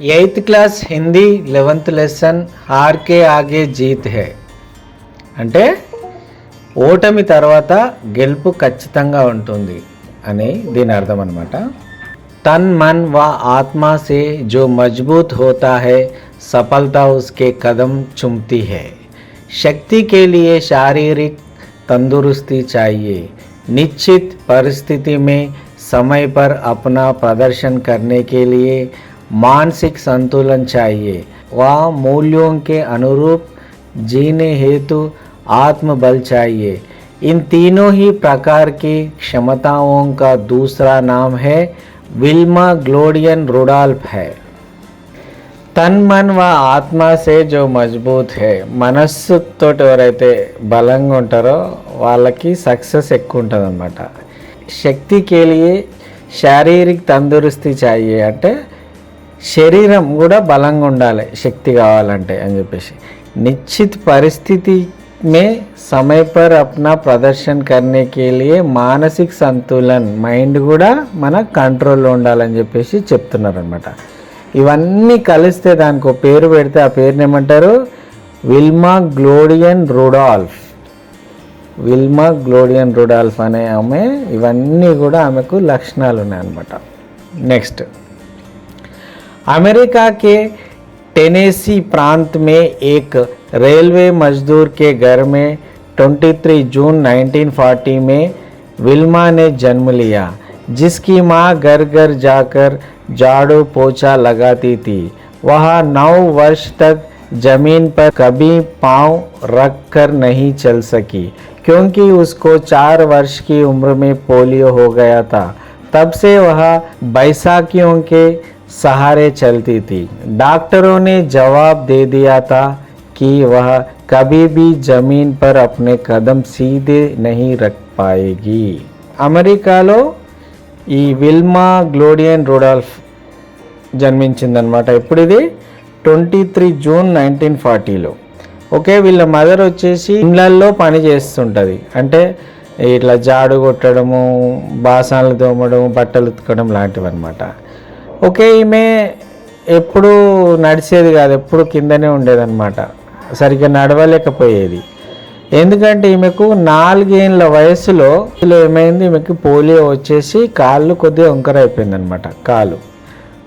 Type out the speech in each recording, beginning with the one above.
8th class Hindi 11th lesson హార్ కే ఆగే జీత్ హై అంటే ఓటమి తర్వాత గెలుపు ఖచ్చితంగా ఉంటుంది అని దీని అర్థం అన్నమాట. తన్ मन व आत्मा से जो मजबूत होता है सफलता उसके कदम चूमती है. शक्ति के लिए शारीरिक तंदुरुस्ती चाहिए. निश्चित परिस्थिति में समय पर अपना प्रदर्शन करने के लिए मानसिक संतुलन चाहिए. व मूल्यों के अनुरूप जीने हेतु आत्मबल चाहिए. इन तीनों ही प्रकार की क्षमताओं का दूसरा नाम है विल्मा ग्लोडियन रुडॉल्फ है. तन मन व आत्मा से जो मजबूत है, మనస్సుతో ఎవరైతే బలంగా ఉంటారో వాళ్ళకి సక్సెస్ ఎక్కువ ఉంటుంది అన్నమాట. శక్తి కేలియే శారీరక తందూరుస్తి చాయే అంటే శరీరం కూడా బలంగా ఉండాలి శక్తి కావాలంటే అని చెప్పేసి. నిశ్చిత పరిస్థితి में समय पर अपना प्रदर्शन करने के लिए మానసిక సంతులన్ మైండ్ కూడా మన కంట్రోల్లో ఉండాలని చెప్పేసి చెప్తున్నారు అనమాట. ఇవన్నీ కలిస్తే దానికి ఒక పేరు పెడితే ఆ పేరుని ఏమంటారు? Wilma Glodean Rudolph. Wilma Glodean Rudolph అనే ఆమె ఇవన్నీ కూడా ఆమెకు లక్షణాలు ఉన్నాయన్నమాట. నెక్స్ట్, अमेरिका के टेनेसी प्रांत में एक रेलवे मजदूर के घर में 23 जून 1940 में विल्मा ने जन्म लिया, जिसकी मां घर घर जाकर झाड़ू पोछा लगाती थी. वह 9 वर्ष तक जमीन पर कभी पांव रख कर नहीं चल सकी, क्योंकि उसको 4 वर्ष की उम्र में पोलियो हो गया था. तब से वह बैसाखियों के सहारे चलती थी. डॉक्टरों ने जवाब दे दिया था कि वह कभी भी जमीन पर अपने कदम सीधे नहीं रख पाएगी. అమెరికాలో ఈ విల్మా గ్లోడియన్ రుడాల్ఫ్ జన్మించిందనమాట. ఇప్పుడు ఇది 23 జూన్ 1940లో. ఓకే, వీళ్ళ మదర్ వచ్చేసి ఇళ్ళల్లో పని చేస్తుంటుంది. అంటే ఇట్లా జాడు కొట్టడము, బాసనలు తోమడం, బట్టలు ఉతకడం లాంటివి అనమాట. ఓకే, ఈమె ఎప్పుడు నడిచేది కాదు, ఎప్పుడు కిందనే ఉండేదన్నమాట. సరిగ్గా నడవలేకపోయేది. ఎందుకంటే ఈమెకు 4 ఏళ్ళ వయసులో ఏమైంది, ఈమెకు పోలియో వచ్చేసి కాళ్ళు కొద్దిగా వంకర అయిపోయిందనమాట, కాలు.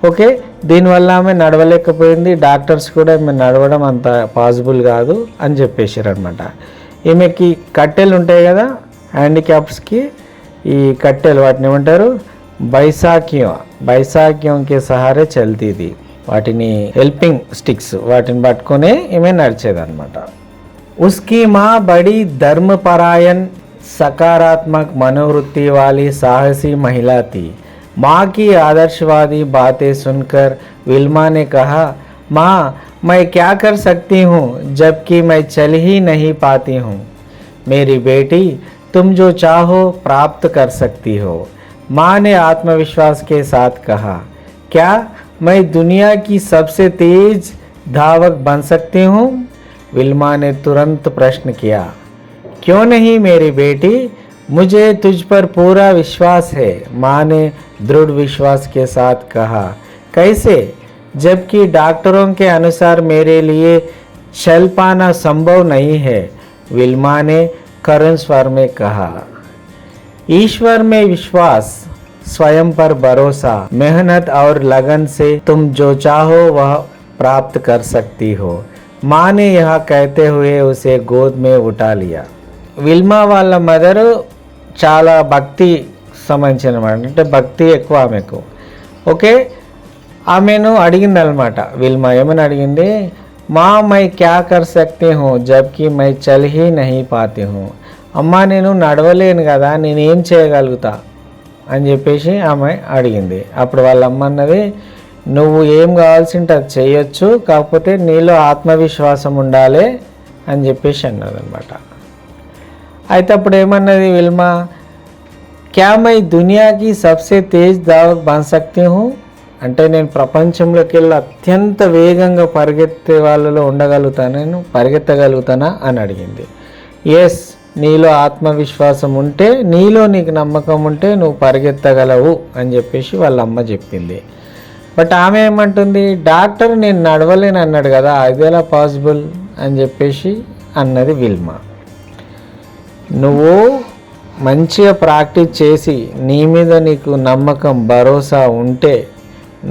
ఓకే, దీనివల్ల ఆమె నడవలేకపోయింది. డాక్టర్స్ కూడా ఈమె నడవడం అంత పాసిబుల్ కాదు అని చెప్పేసారు అనమాట. ఈమెకి కట్టెలు ఉంటాయి కదా హ్యాండిక్యాప్స్కి, ఈ కట్టెలు వాటిని ఏమంటారు? बैसाखियों के सहारे चलती थी. వాటిని హెల్పింగ్ స్టిక్స్ వాటిని పట్టుకునే ఈమె నడిచేదన్నమాట. उसकी माँ बड़ी धर्मपरायण सकारात्मक मनोवृत्ति वाली साहसी महिला थी. माँ की आदर्शवादी बातें सुनकर विल्मा ने कहा, माँ मैं क्या कर सकती हूँ जबकि मैं चल ही नहीं पाती हूँ. मेरी बेटी, तुम जो चाहो प्राप्त कर सकती हो. माँ ने आत्मविश्वास के साथ कहा, क्या मैं दुनिया की सबसे तेज धावक बन सकती हूँ? विल्मा ने तुरंत प्रश्न किया. क्यों नहीं मेरी बेटी, मुझे तुझ पर पूरा विश्वास है. माँ ने दृढ़ विश्वास के साथ कहा. कैसे? जबकि डॉक्टरों के अनुसार मेरे लिए चल पाना संभव नहीं है. विल्मा ने करुण स्वर में कहा. ईश्वर में विश्वास, स्वयं पर भरोसा, मेहनत और लगन से तुम जो चाहो वह प्राप्त कर सकती हो. माँ ने यह कहते हुए उसे गोद में उठा लिया. విల్మా వాళ్ళ మదరు చాలా భక్తి సంబంధించిన అంటే భక్తి ఎక్కువ ఆమెకు. ఓకే, ఆమెను అడిగింది అనమాట విల్మా. ఏమని అడిగింది? మా మై క్యా కర్ సక్తి హూ జబ్కి మై చల్ హీ నహీ పాతి హూ. అమ్మా, నేను నడవలేను కదా, నేనేం చేయగలుగుతా అని చెప్పేసి ఆమె అడిగింది. అప్పుడు వాళ్ళ అమ్మ అన్నది, నువ్వు ఏం కావాల్సి ఉంటే అది చేయొచ్చు, కాకపోతే నీలో ఆత్మవిశ్వాసం ఉండాలి అని చెప్పేసి అన్నదన్నమాట. అయితే అప్పుడు ఏమన్నది విల్మా, క్యా my దునియాకి Sabse Tej దావక్ bun సక్తి who అంటే నేను ప్రపంచంలోకి వెళ్ళి అత్యంత వేగంగా పరిగెత్తే వాళ్ళలో పరిగెత్తగలుగుతానా అని అడిగింది. ఎస్, నీలో ఆత్మవిశ్వాసం ఉంటే, నీలో నీకు నమ్మకం ఉంటే నువ్వు పరిగెత్తగలవు అని చెప్పేసి వాళ్ళ అమ్మ చెప్పింది. బట్ ఆమె ఏమంటుంది, డాక్టర్ నేను నడవలేను అన్నాడు కదా, అది ఎలా పాసిబుల్ అని చెప్పేసి అన్నది విల్మా. నువ్వు మంచిగా ప్రాక్టీస్ చేసి నీ మీద నీకు నమ్మకం భరోసా ఉంటే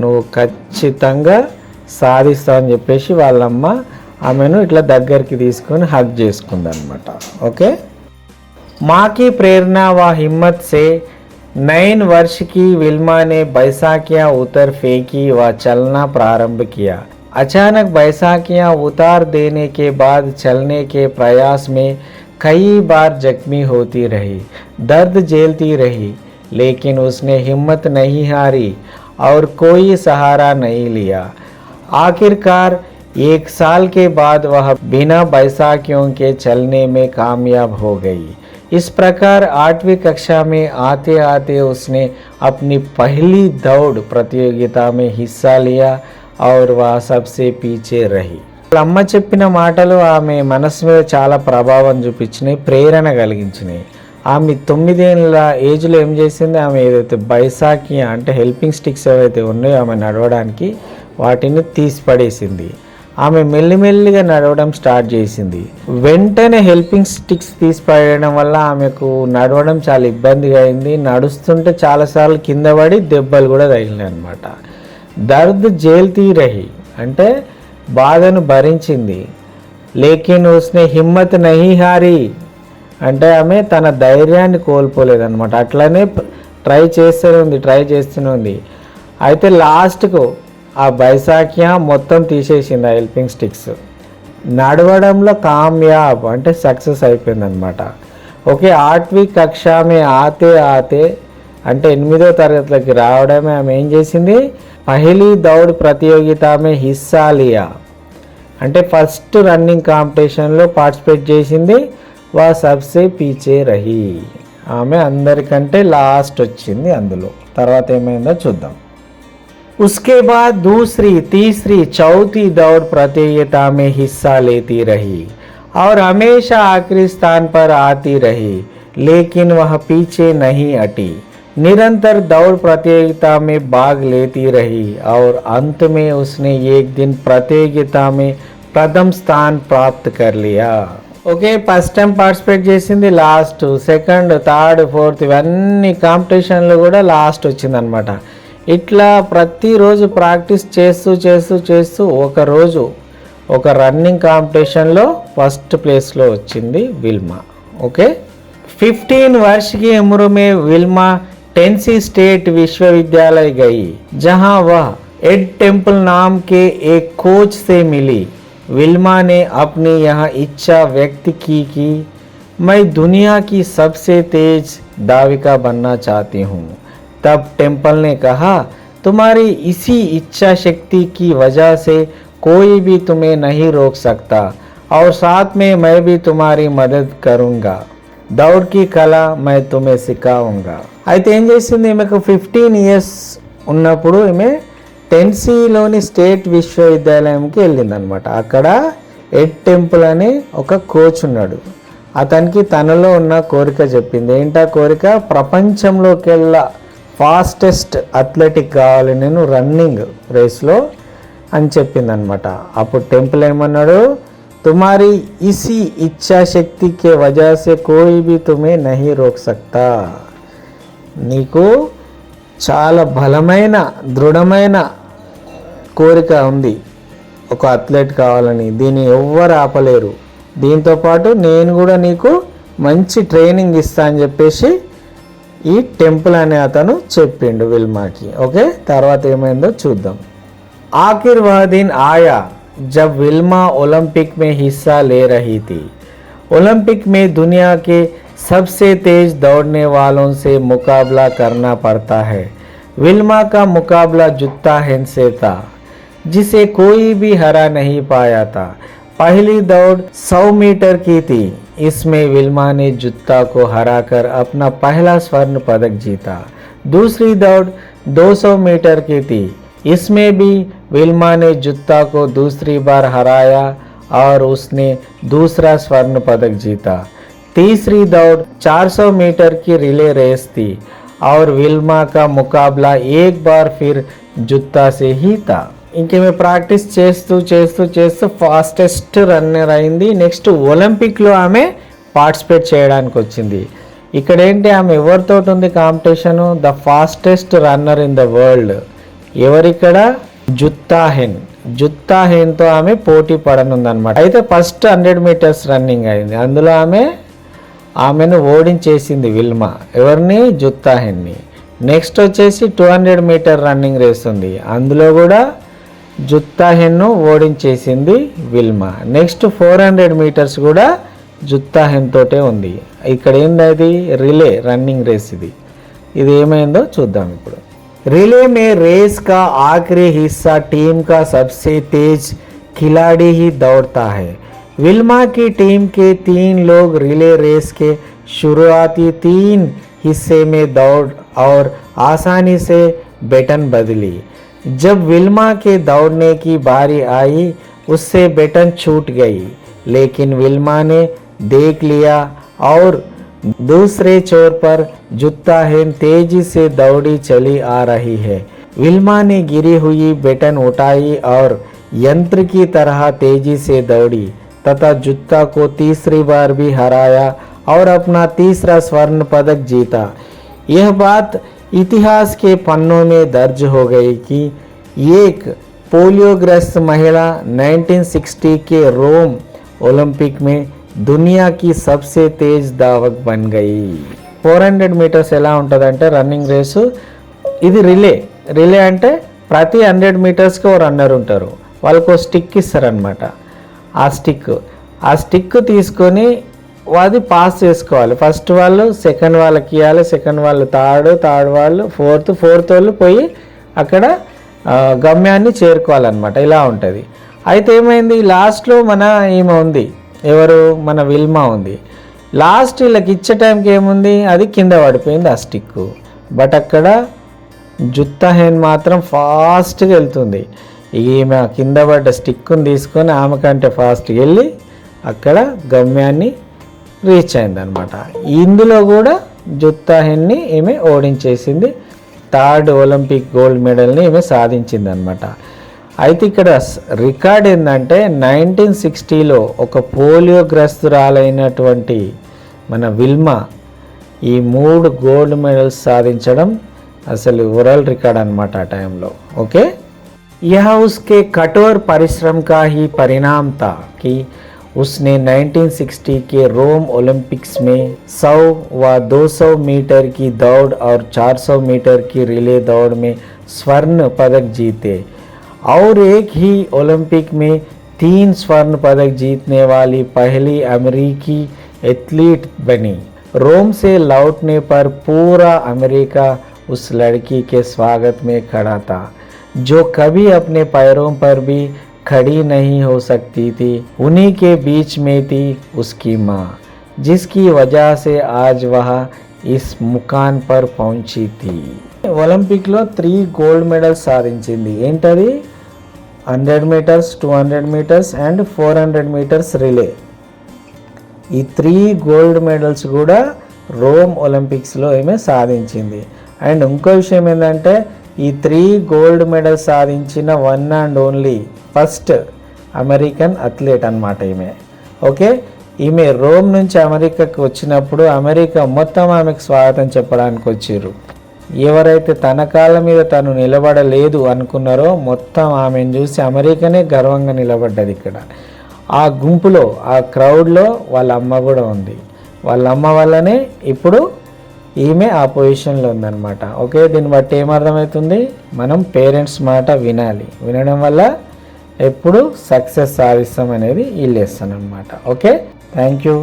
నువ్వు ఖచ్చితంగా సాధిస్తావు అని చెప్పేసి వాళ్ళమ్మ ఆమెను ఇట్లా దగ్గరికి తీసుకొని హగ్ చేసుకుంది అనమాట. ఓకే. माँ की प्रेरणा व हिम्मत से 9 वर्ष की विल्मा ने बैसाखियाँ उतर फेंकी व चलना प्रारंभ किया। अचानक बैसाखियाँ उतार देने के बाद चलने के प्रयास में कई बार जख्मी होती रही, दर्द झेलती रही, लेकिन उसने हिम्मत नहीं हारी और कोई सहारा नहीं लिया। आखिरकार 1 साल के बाद वह बिना बैसाखियों के चलने में कामयाब हो गई। इस प्रकार 8वीं कक्षा में आते आते उसने अपनी पहली दौड़ प्रतियोगिता में हिस्सा लिया और वह सबसे पीछे रही. అమ్మ చెప్పిన మాటలు ఆమె మనసు మీద చాలా ప్రభావం చూపించినాయి, ప్రేరణ కలిగించినాయి. ఆమె 9 ఏళ్ళ ఏజ్లో ఏం చేసింది, ఆమె ఏదైతే బైసాకి అంటే హెల్పింగ్ స్టిక్స్ ఏవైతే ఉన్నాయో ఆమె నడవడానికి వాటిని తీసి పడేసింది. ఆమె మెల్లిమెల్లిగా నడవడం స్టార్ట్ చేసింది. వెంటనే హెల్పింగ్ స్టిక్స్ తీసి పడేయడం వల్ల ఆమెకు నడవడం చాలా ఇబ్బందిగా అయింది. నడుస్తుంటే చాలాసార్లు కింద పడి దెబ్బలు కూడా తగిలినాయి అనమాట. దర్ద్ జేల్తీ రహి అంటే బాధను భరించింది. లేకిన్ ఉస్నే హిమ్మత్ నహీ హారీ అంటే ఆమె తన ధైర్యాన్ని కోల్పోలేదన్నమాట. అట్లనే ట్రై చేస్తూనే ఉంది. అయితే లాస్ట్కు ఆ బైసాఖ్య మొత్తం తీసేసింది ఆ హెల్పింగ్ స్టిక్స్. నడవడంలో కామ్యాబ్ అంటే సక్సెస్ అయిపోయిందనమాట. ఓకే. 8वीं కక్షా మే ఆతే ఆతే అంటే 8వ తరగతిలోకి రావడమే ఆమె ఏం చేసింది, పహలీ దౌడ్ ప్రతియోగిత మే హిస్సా లియా అంటే ఫస్ట్ రన్నింగ్ కాంపిటీషన్లో పార్టిసిపేట్ చేసింది. వా సబ్సే పీచే రహి ఆమె అందరికంటే లాస్ట్ వచ్చింది అందులో. తర్వాత ఏమైందో చూద్దాం. उसके बाद दूसरी, तीसरी, चौथी दौड़ प्रतियोगिता में हिस्सा लेती रही और हमेशा आखिरी स्थान पर आती रही, लेकिन वह पीछे नहीं हटी. निरंतर दौड़ प्रतियोगिता में भाग लेती रही और अंत में उसने एक दिन प्रतियोगिता में प्रथम स्थान प्राप्त कर लिया. ఓకే. ఫస్ట్ టైం పార్టిసిపేట్ చేసింది, లాస్ట్, సెకండ్, థర్డ్, ఫోర్త్ ఇవన్నీ కాంపిటీషన్లు కూడా లాస్ట్ వచ్చిందనమాట. ఇట్లా ప్రతిరోజు ప్రాక్టీస్ చేస్తూ ఒకరోజు ఒక రన్నింగ్ కాంపిటీషన్లో ఫస్ట్ ప్లేస్లో వచ్చింది విల్మా. ఓకే. 15 वर्ष की उम्र में विल्मा टेनेसी स्टेट विश्वविद्यालय गई, जहां वह एड टेम्पल नाम के एक कोच से मिली. विल्मा ने अपनी यह इच्छा व्यक्त की कि मैं दुनिया की सबसे तेज धाविका बनना चाहती हूँ. तब टेम्पल ने कहा, तुम्हारी इसी इच्छा शक्ति की वजह से कोई भी तुम्हें नहीं रोक सकता और साथ में मैं भी तुम्हारी मदद करूँगा. दौड़ की कला मैं तुम्हें सिखाऊंगा. అయితే ఏం చేసింది, ఈమెకు 15 years ఉన్నప్పుడు ఈమె టెన్సీలోని స్టేట్ విశ్వవిద్యాలయంకి వెళ్ళిందనమాట. అక్కడ ఎడ్ టెంపుల్ అని ఒక కోచ్ ఉన్నాడు. అతనికి తనలో ఉన్న కోరిక చెప్పింది. ఏంటా కోరిక, ప్రపంచంలోకెల్లా ఫాస్టెస్ట్ అథ్లెటిక్ కావాలి నేను రన్నింగ్ రేస్లో అని చెప్పిందనమాట. అప్పుడు టెంపుల్ ఏమన్నాడు, తుమారీ ఇసి ఇచ్ఛాశక్తి కే వజా సే కోయి భీ తుమే నహీ రోక్ సక్తా. నీకు చాలా బలమైన దృఢమైన కోరిక ఉంది ఒక అథ్లెట్ కావాలని, దీన్ని ఎవ్వరు ఆపలేరు. దీంతోపాటు నేను కూడా నీకు మంచి ట్రైనింగ్ ఇస్తా అని చెప్పేసి ఈ టెంపుల్ అనే అతను చెప్పిండు విల్మాకి. ఓకే. తర్వాత ఏమైందో చూద్దాం. ఆఖిర్ వह दिन आया जब विल्मा ओलंपिक में हिस्सा ले रही थी. ओलंपिक में दुनिया के सबसे तेज दौड़ने वालों से मुकाबला करना पड़ता है. विल्मा का मुकाबला जुत्ता हेन से था, जिसे कोई भी हरा नहीं पाया था. पहली दौड़ 100 मीटर की थी. इसमें विल्मा ने जुत्ता को हराकर अपना पहला स्वर्ण पदक जीता. दूसरी दौड़ 200 मीटर की थी. इसमें भी विल्मा ने जुत्ता को दूसरी बार हराया और उसने दूसरा स्वर्ण पदक जीता. तीसरी दौड़ 400 मीटर की रिले रेस थी और विल्मा का मुकाबला एक बार फिर జుత్తా సే హీ తా. ఇంకేమే ప్రాక్టీస్ చేస్తూ చేస్తూ చేస్తూ ఫాస్టెస్ట్ రన్నర్ అయింది. నెక్స్ట్ ఒలింపిక్లో ఆమె పార్టిసిపేట్ చేయడానికి వచ్చింది. ఇక్కడ ఏంటి, ఆమె ఎవరితో ఉంది competition? The fastest runner in the world. ఎవరిక్కడ? Jutta Heine. జుత్తా హెన్తో ఆమె పోటీ పడనుందనమాట. అయితే ఫస్ట్ 100 మీటర్స్ రన్నింగ్ అయింది. అందులో ఆమెను ఓడించేసింది విల్మా. ఎవరిని? జుత్తా హెన్ని. నెక్స్ట్ వచ్చేసి 200 మీటర్ రన్నింగ్ రేస్ ఉంది. అందులో కూడా జుత్తా హెన్ను ఓడించేసింది విల్మా. నెక్స్ట్ 400 మీటర్స్ కూడా జుత్తా హెన్ తోటే ఉంది. ఇక్కడ ఏంది? Relay running race. ఇది ఏమైందో చూద్దాం ఇప్పుడు. रिले में रेस का आखिरी हिस्सा टीम का सबसे तेज खिलाड़ी ही दौड़ता है। विल्मा की टीम के 3 लोग रिले रेस के शुरुआती 3 हिस्से में दौड़ और आसानी से बैटन बदली। जब विल्मा के दौड़ने की बारी आई उससे बैटन छूट गई, लेकिन विल्मा ने देख लिया और दूसरे छोर पर जुत्ता हेन तेजी से दौड़ी चली आ रही है। विल्मा ने गिरी हुई बैटन उठाई और यंत्र की तरह तेजी से दौड़ी तथा जुत्ता को तीसरी बार भी हराया और अपना तीसरा स्वर्ण पदक जीता। यह बात इतिहास के पन्नों में दर्ज हो गई कि एक पोलियोग्रस्त महिला 1960 के रोम ओलंपिक में దునియా की सबसे तेज धावक बन गई। 400 మీటర్స్ ఎలా ఉంటుందంటే రన్నింగ్ రేసు, ఇది రిలే అంటే ప్రతి 100 మీటర్స్కి ఓ రన్నర్ ఉంటారు. వాళ్ళకు స్టిక్ ఇస్తారనమాట. ఆ స్టిక్ తీసుకొని అది పాస్ చేసుకోవాలి. ఫస్ట్ వాళ్ళు సెకండ్ వాళ్ళకి ఇవ్వాలి, సెకండ్ వాళ్ళు థర్డ్ వాళ్ళు ఫోర్త్ వాళ్ళు పోయి అక్కడ గమ్యాన్ని చేరుకోవాలన్నమాట. ఇలా ఉంటుంది. అయితే ఏమైంది, లాస్ట్లో ఈమె ఉంది, ఎవరు? మన విల్మా ఉంది. లాస్ట్ వీళ్ళకి ఇచ్చే టైంకి ఏముంది, అది కింద పడిపోయింది ఆ స్టిక్. బట్ అక్కడ జుత్తా హెన్ మాత్రం ఫాస్ట్గా వెళ్తుంది. ఈమె కింద పడ్డ స్టిక్ని తీసుకొని ఆమె కంటే ఫాస్ట్గా వెళ్ళి అక్కడ గమ్యాన్ని రీచ్ అయిందనమాట. ఇందులో కూడా జుత్తా హెన్ని ఈమె ఓడించేసింది. 3rd ఒలింపిక్ గోల్డ్ మెడల్ని ఈమె సాధించింది అనమాట. అయితే ఇక్కడ రికార్డ్ ఏంటంటే 1960లో ఒక పోలియోగ్రస్తురాలైనటువంటి మన విల్మా ఈ 3 గోల్డ్ మెడల్స్ సాధించడం అసలు వరల్డ్ రికార్డ్ అనమాట ఆ టైంలో. ఓకే, यह उसके कठोर परिश्रम का ही परिणाम था कि उसने 1960 के रोम ओलंपिक्स में 100 व 200 मीटर की दौड़ और 400 मीटर की रिले दौड़ में स्वर्ण पदक जीते और एक ही ओलंपिक में 3 स्वर्ण पदक जीतने वाली पहली अमेरिकी एथलीट बनी। रोम से लौटने पर पूरा अमेरिका उस लड़की के स्वागत में खड़ा था, जो कभी अपने पैरों पर भी खड़ी नहीं हो सकती थी। उन्हीं के बीच में थी उसकी माँ, जिसकी वजह से आज वह इस मुकाम पर पहुंची थी। ఒలింపిక్లో 3 గోల్డ్ మెడల్స్ సాధించింది. ఏంటది? 100 metres, 200 metres and 400 metres relay. ఈ 3 గోల్డ్ మెడల్స్ కూడా రోమ్ ఒలింపిక్స్లో ఈమె సాధించింది. అండ్ ఇంకో విషయం ఏంటంటే ఈ 3 గోల్డ్ మెడల్స్ సాధించిన one and only first American athlete అనమాట ఈమె. ఓకే, ఈమె రోమ్ నుంచి అమెరికాకి వచ్చినప్పుడు అమెరికా మొత్తం ఆమెకు స్వాగతం చెప్పడానికి వచ్చారు. ఎవరైతే తన కాళ్ళ మీద తను నిలబడలేదు అనుకున్నారో మొత్తం ఆమెను చూసి అమెరికానే గర్వంగా నిలబడ్డది. ఇక్కడ ఆ గుంపులో, ఆ క్రౌడ్లో వాళ్ళ అమ్మ కూడా ఉంది. వాళ్ళ అమ్మ వల్లనే ఇప్పుడు ఈమె ఆ పొజిషన్లో ఉందన్నమాట. ఓకే, దీన్ని బట్టి ఏమర్థమవుతుంది, మనం పేరెంట్స్ మాట వినాలి. వినడం వల్ల ఎప్పుడు సక్సెస్ సాధిస్తాం అనేది ఈ లెసన్ అనమాట. Okay, thank you.